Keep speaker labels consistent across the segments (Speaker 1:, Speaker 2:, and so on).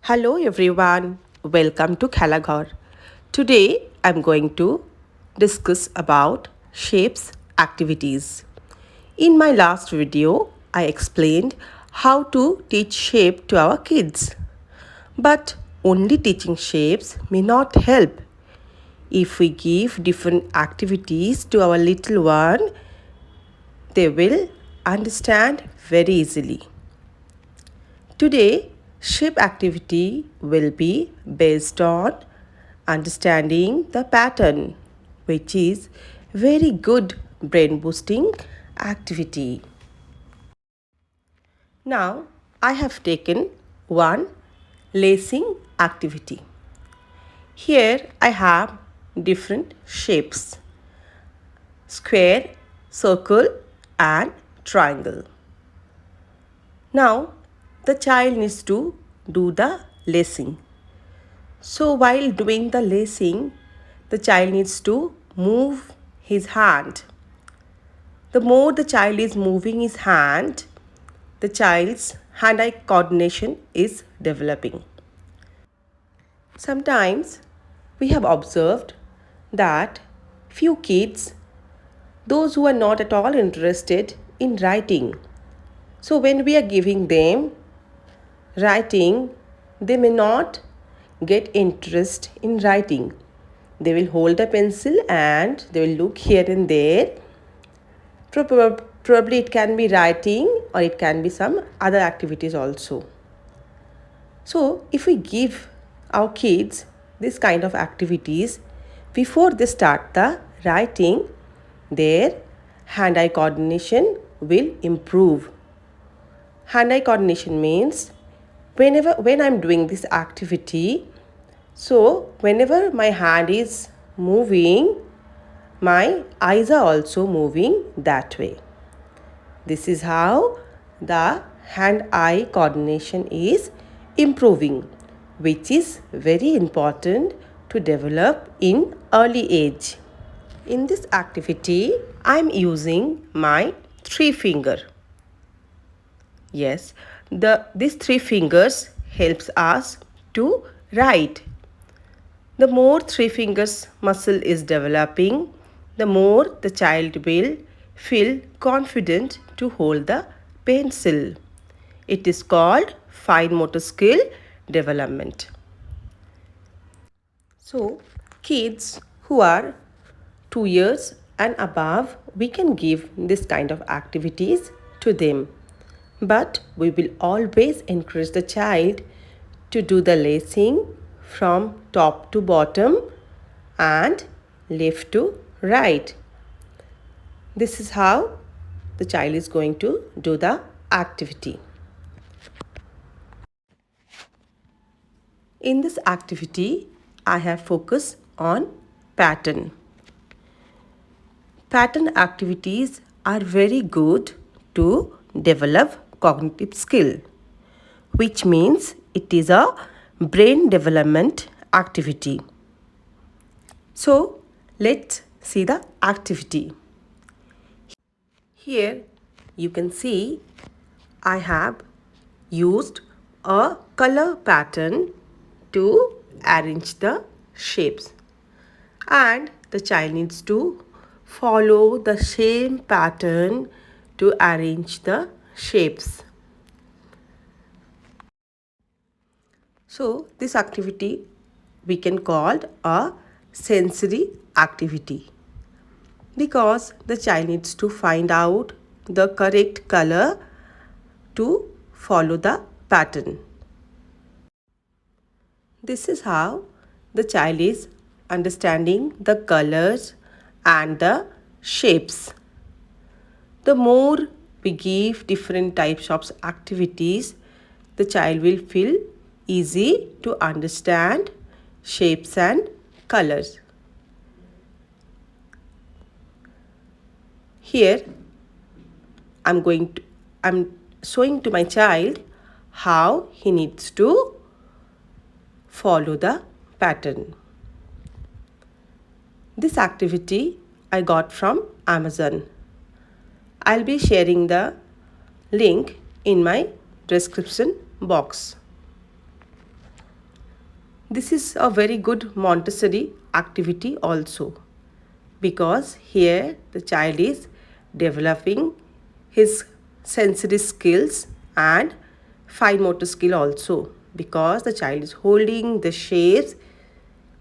Speaker 1: Hello everyone, welcome to Khalaghar. Today I'm going to discuss about shapes activities. In my last video, I explained how to teach shape to our kids. But only teaching shapes may not help. If we give different activities to our little one, they will understand very easily. Today, shape activity will be based on understanding the pattern, which is very good brain boosting activity. Now, I have taken one lacing activity. Here I have different shapes: square, circle, and triangle. Now, the child needs to do the lacing. So, while doing the lacing, the child needs to move his hand. The more the child is moving his hand, the child's hand-eye coordination is developing. Sometimes we have observed that few kids, those who are not at all interested in writing, so when we are giving them writing, they may not get interest in writing. They will hold a pencil and they will look here and there. Probably it can be writing or it can be some other activities also. So if we give our kids this kind of activities before they start the writing, their hand-eye coordination will improve. Hand-eye coordination means when I'm doing this activity, so whenever my hand is moving, my eyes are also moving that way. This is how the hand-eye coordination is improving, which is very important to develop in early age. In this activity, I'm using my 3 finger. Yes, these 3 fingers helps us to write. The more 3 fingers muscle is developing, the more the child will feel confident to hold the pencil. It is called fine motor skill development. So, kids who are 2 years and above, we can give this kind of activities to them. But we will always encourage the child to do the lacing from top to bottom and left to right. This is how the child is going to do the activity. In this activity, I have focused on pattern. Pattern activities are very good to develop cognitive skill, which means it is a brain development activity. So, let's see the activity. Here you can see I have used a color pattern to arrange the shapes, and the child needs to follow the same pattern to arrange the shapes. So this activity we can call a sensory activity, because the child needs to find out the correct color to follow the pattern. This is how the child is understanding the colors and the shapes. The more we give different types of activities, the child will feel easy to understand shapes and colors. Here I'm showing to my child how he needs to follow the pattern. This activity I got from Amazon. I'll be sharing the link in my description box. This is a very good Montessori activity also, because here the child is developing his sensory skills and fine motor skill also, because the child is holding the shapes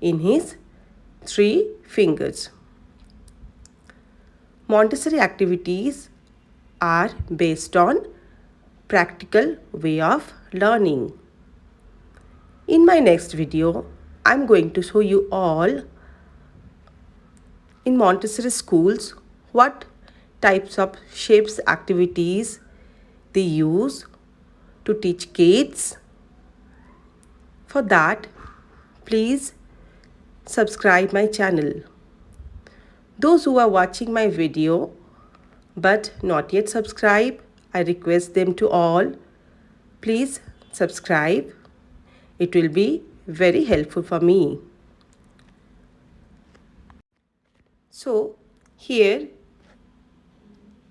Speaker 1: in his 3 fingers. Montessori activities are based on practical way of learning. In my next video, I'm going to show you all in Montessori schools what types of shapes activities they use to teach kids. For that, please subscribe my channel. Those who are watching my video but not yet subscribe, I request them to all, please subscribe. It will be very helpful for me. So here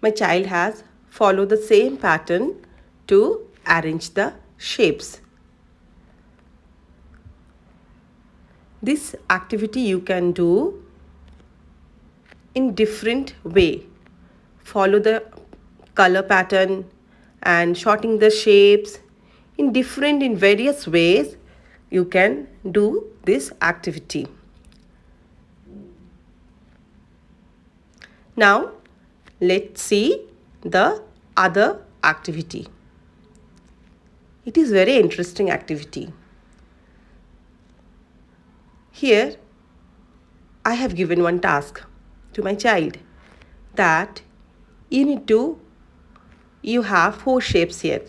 Speaker 1: my child has followed the same pattern to arrange the shapes. This activity you can do in different way. Follow the color pattern and sorting the shapes in various ways. You can do this activity. Now let's see the other activity. It is very interesting activity. Here I have given one task to my child, that you have 4 shapes here: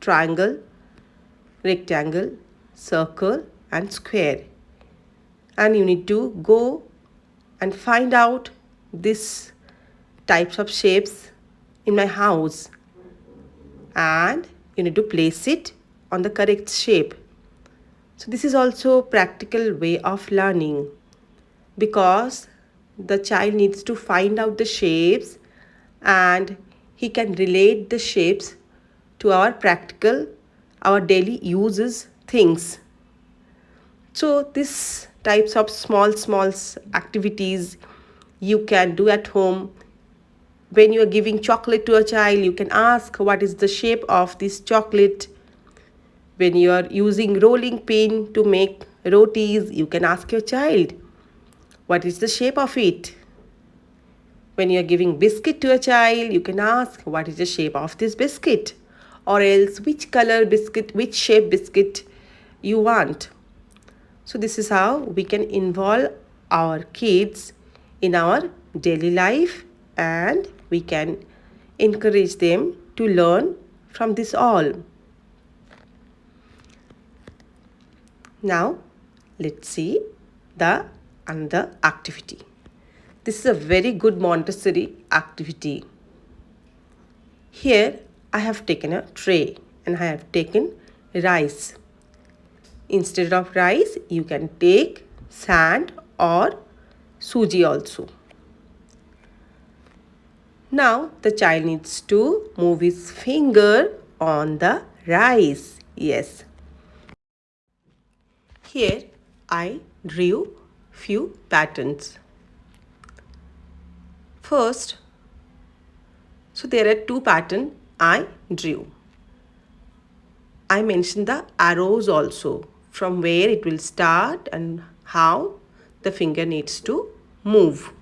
Speaker 1: triangle, rectangle, circle and square, and you need to go and find out these types of shapes in my house, and you need to place it on the correct shape. So this is also practical way of learning, because the child needs to find out the shapes and he can relate the shapes to our daily uses things. So these types of small activities you can do at home. When you are giving chocolate to a child, you can ask what is the shape of this chocolate. When you are using rolling pin to make rotis, you can ask your child what is the shape of it. When you are giving biscuit to a child, you can ask what is the shape of this biscuit, or else which color biscuit, which shape biscuit you want. So this is how we can involve our kids in our daily life, and we can encourage them to learn from this all. Now let's see the another activity. This is a very good Montessori activity. Here I have taken a tray and I have taken rice. Instead of rice, you can take sand or suji also. Now the child needs to move his finger on the rice. Yes. Here I drew few patterns. First, so there are 2 patterns I drew. I mentioned the arrows also, from where it will start and how the finger needs to move.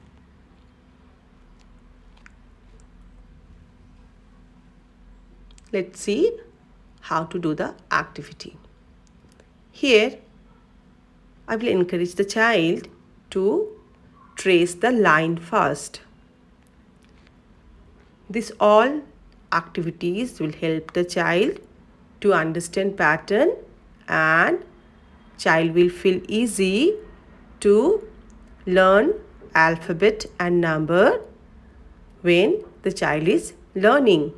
Speaker 1: Let's see how to do the activity. Here I will encourage the child to trace the line first. This all activities will help the child to understand pattern, and child will feel easy to learn alphabet and number when the child is learning.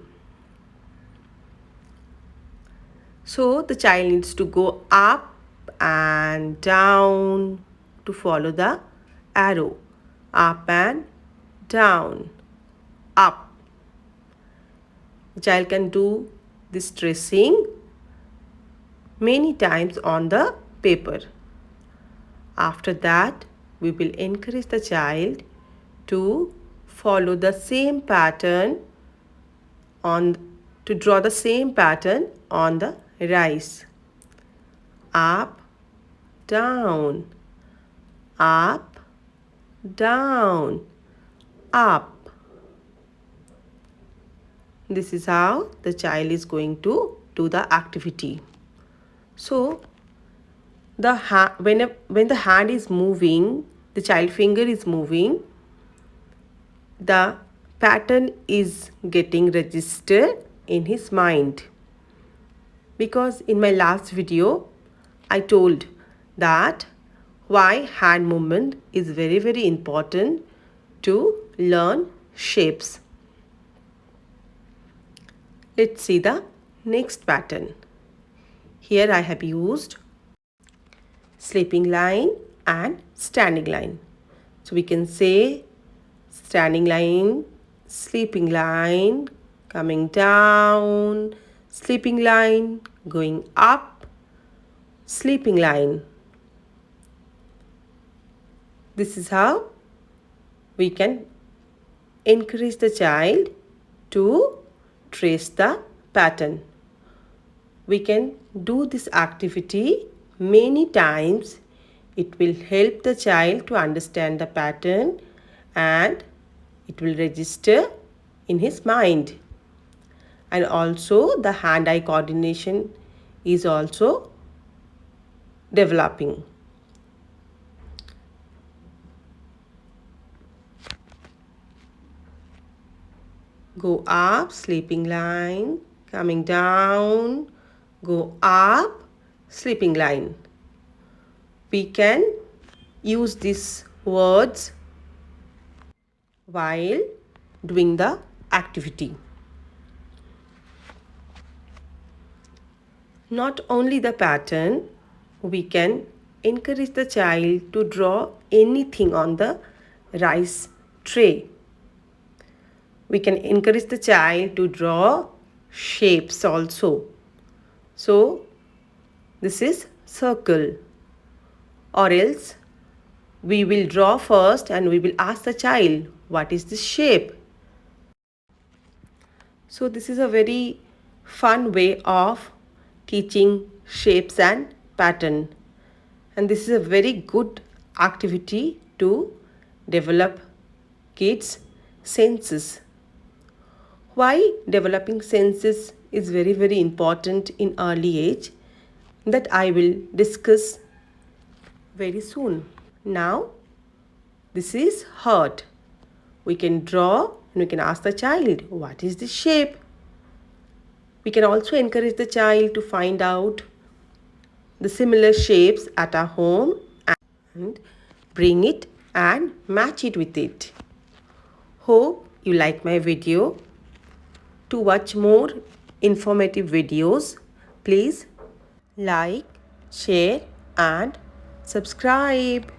Speaker 1: So the child needs to go up and down to follow the arrow. Up and down, up. The child can do this tracing many times on the paper. After that, we will encourage the child to follow the same pattern to draw the same pattern on the rice. Up, down, up, down, up. This is how the child is going to do the activity. So when the hand is moving, the child finger is moving, the pattern is getting registered in his mind. Because in my last video, I told that why hand movement is very, very important to learn shapes. Let's see the next pattern. Here I have used sleeping line and standing line. So we can say standing line, sleeping line, coming down, sleeping line, going up, sleeping line. This is how we can encourage the child to trace the pattern. We can do this activity many times. It will help the child to understand the pattern and it will register in his mind. And also the hand-eye coordination is also developing. Go up, sleeping line, coming down, go up, sleeping line. We can use these words while doing the activity. Not only the pattern, we can encourage the child to draw anything on the rice tray. We can encourage the child to draw shapes also. So this is circle, or else we will draw first and we will ask the child, what is this shape? So this is a very fun way of teaching shapes and pattern, and this is a very good activity to develop kids' senses. Why developing senses is very, very important in early age, that I will discuss very soon. Now this is heart. We can draw and we can ask the child, what is this shape? We can also encourage the child to find out the similar shapes at our home and bring it and match it with it. Hope you like my video. To watch more informative videos, please like, share and subscribe.